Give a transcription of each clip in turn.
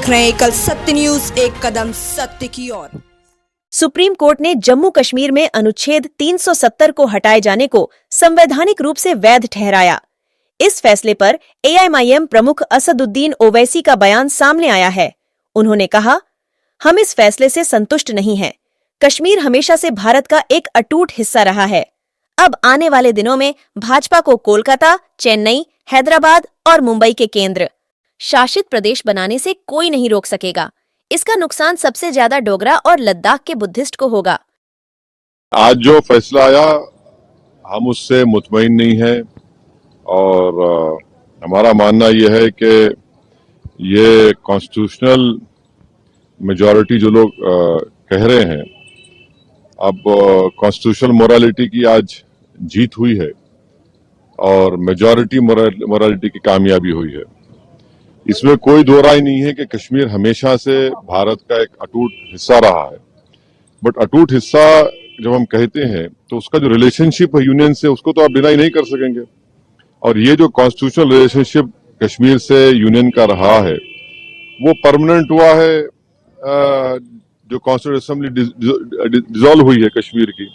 देख रहे हैं एकल सत्य न्यूज, एक कदम सत्य की ओर। सुप्रीम कोर्ट ने जम्मू कश्मीर में अनुच्छेद 370 को हटाए जाने को संवैधानिक रूप से वैध ठहराया। इस फैसले पर एआईएमआईएम प्रमुख असदुद्दीन ओवैसी का बयान सामने आया है। उन्होंने कहा, हम इस फैसले से संतुष्ट नहीं हैं। कश्मीर हमेशा से भारत का एक अटूट हिस्सा रहा है। अब आने वाले दिनों में भाजपा को कोलकाता, चेन्नई, हैदराबाद और मुंबई के केंद्र शासित प्रदेश बनाने से कोई नहीं रोक सकेगा। इसका नुकसान सबसे ज्यादा डोगरा और लद्दाख के बुद्धिस्ट को होगा। आज जो फैसला आया, हम उससे मुतमईन नहीं है और हमारा मानना यह है कि ये कॉन्स्टिट्यूशनल मेजॉरिटी जो लोग कह रहे हैं, अब कॉन्स्टिट्यूशनल मोरालिटी की आज जीत हुई है और मेजॉरिटी मोरालिटी की कामयाबी हुई है। इसमें कोई दो राय नहीं है कि कश्मीर हमेशा से भारत का एक अटूट हिस्सा रहा है। बट अटूट हिस्सा जब हम कहते हैं तो उसका जो रिलेशनशिप है यूनियन से, उसको तो आप डिनाई नहीं कर सकेंगे। और ये जो कॉन्स्टिट्यूशनल रिलेशनशिप कश्मीर से यूनियन का रहा है, वो परमानेंट हुआ है जो कॉन्स्टिट्यूंट असेंबली डिसॉल्व हुई है कश्मीर की।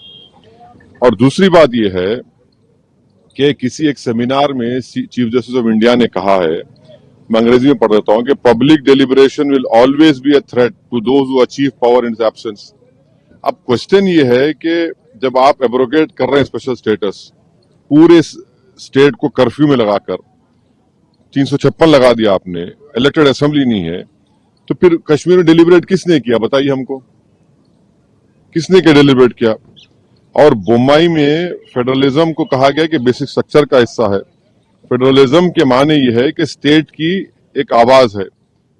और दूसरी बात यह है कि किसी एक सेमिनार में चीफ जस्टिस ऑफ इंडिया ने कहा है, मैं अंग्रेजी में पढ़ देता हूं, कि public deliberation will always be a threat to those who achieve power in absence. अब क्वेश्चन ये है कि जब आप एब्रोगेट कर रहे हैं स्पेशल स्टेटस, पूरे स्टेट को कर्फ्यू में लगाकर 356 लगा दिया आपने, इलेक्टेड असेंबली नहीं है, तो फिर कश्मीर में डेलिब्रेट किसने किया? बताइए हमको, किसने क्या डेलिब्रेट किया? और बोम्बई में फेडरलिज्म को कहा गया कि बेसिक स्ट्रक्चर का हिस्सा है। फेडरलिज्म के माने यह है कि स्टेट की एक आवाज है,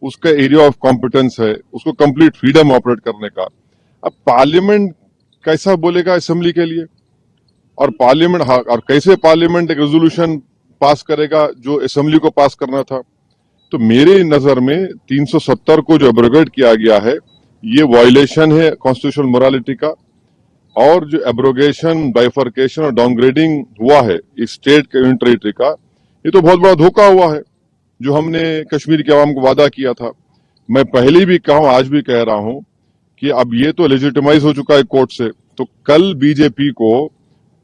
उसका एरिया ऑफ कॉम्पिटेंस है, उसको कंप्लीट फ्रीडम ऑपरेट करने का। अब पार्लियामेंट कैसा बोलेगा असेंबली के लिए? और पार्लियामेंट और कैसे पार्लियामेंट एक रेजोल्यूशन पास करेगा जो असेंबली को पास करना था? तो मेरे नजर में 370 को जो एब्रोगेट किया गया है, ये वायलेशन है कॉन्स्टिट्यूशनल मोरालिटी का। और जो एब्रोगेशन, बाइफर्केशन और डाउनग्रेडिंग हुआ है इस स्टेट के यूनियन टेरिटरी का, ये तो बहुत बड़ा धोखा हुआ है जो हमने कश्मीर की आवाम को वादा किया था। मैं पहले भी कहा हूं, आज भी कह रहा हूं कि अब ये तो लेजिटिमाइज हो चुका है कोर्ट से, तो कल बीजेपी को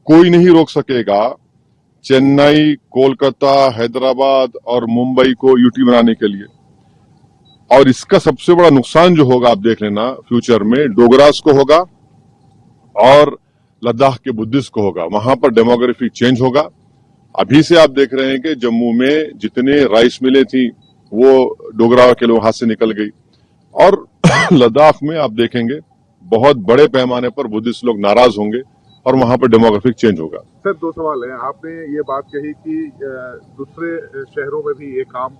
कोई नहीं रोक सकेगा चेन्नई, कोलकाता, हैदराबाद और मुंबई को यूटी बनाने के लिए। और इसका सबसे बड़ा नुकसान जो होगा, आप देख लेना, फ्यूचर में डोगरास को होगा और लद्दाख के बुद्धिस्ट को होगा। वहां पर डेमोग्राफिक चेंज होगा। अभी से आप देख रहे हैं कि जम्मू में जितने राइस मिलें थी वो डोगरा के लोग हाथ से निकल गई। और लद्दाख में आप देखेंगे बहुत बड़े पैमाने पर बुद्धिस्ट लोग नाराज होंगे और वहां पर डेमोग्राफिक चेंज होगा। सर, दो सवाल है। आपने ये बात कही कि दूसरे शहरों में भी ये काम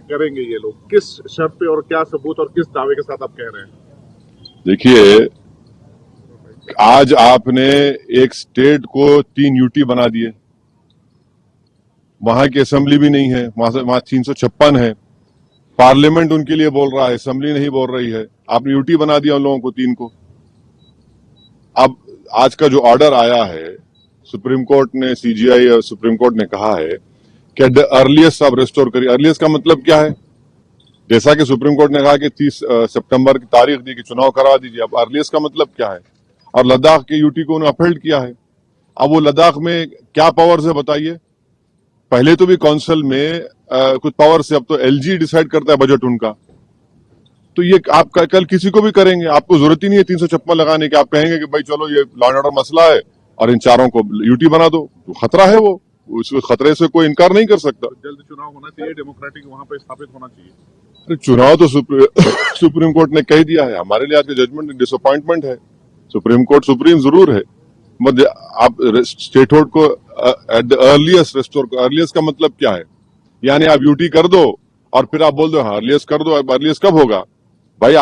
करेंगे ये लोग, किस शर्त पे और क्या सबूत और किस दावे के साथ आप कह रहे हैं? देखिए, आज आपने एक स्टेट को 3 यूटी बना दिए, वहां की असेंबली भी नहीं है, वहां 356 है। पार्लियामेंट उनके लिए बोल रहा है, असेंबली नहीं बोल रही है। आपने यूटी बना दिया उन लोगों को 3 को। अब आज का जो ऑर्डर आया है, सुप्रीम कोर्ट ने, सीजीआई और सुप्रीम कोर्ट ने कहा है कि द अर्लीस्ट आप रेस्टोर करिए। अर्लीस्ट का मतलब क्या है? जैसा कि सुप्रीम कोर्ट ने कहा कि 30 सितंबर की तारीख दी कि चुनाव करा दीजिए, अब अर्लीस्ट का मतलब क्या है? और लद्दाख के यूटी को उन्होंने अपहेल्ड किया है। अब वो लद्दाख में क्या पावर्स है बताइए? पहले तो भी काउंसिल में कुछ पावर से, अब तो एलजी डिसाइड करता है बजट उनका। तो ये आप कल किसी को भी करेंगे, आपको जरूरत ही नहीं है 356 लगाने की। आप कहेंगे कि भाई चलो ये लॉ एंड ऑर्डर मसला है और इन चारों को यूटी बना दो, तो खतरा है वो, उस खतरे से कोई इनकार नहीं कर सकता। जल्द चुनाव होना चाहिए, डेमोक्रेटिक वहां पे स्थापित होना चाहिए। अरे चुनाव तो सुप्रीम कोर्ट ने कह दिया है। हमारे लिए आज का जजमेंट डिसअपॉइंटमेंट है। सुप्रीम कोर्ट सुप्रीम जरूर है, मत आप स्टेट होल्ड को at the earliest restore. Earliest का मतलब क्या है? यानी आप यूटी कर दो और फिर आप बोल दो हाँ अर्लीस्ट कर दो। अर्लीस्ट कब होगा भाई?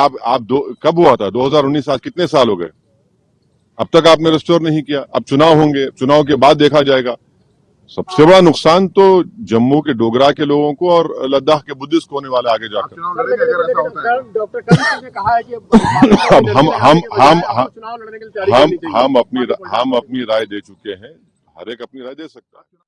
कब हुआ था? 2019, आज कितने साल हो गए? अब तक आपने रेस्टोर नहीं किया। अब चुनाव होंगे, चुनाव के बाद देखा जाएगा। सबसे बड़ा नुकसान तो जम्मू के डोगरा के लोगों को और लद्दाख के बुद्धिस्ट को होने वाला आगे जाकर। अब हम अपनी राय दे चुके हैं। हर एक अपनी राय दे सकता है।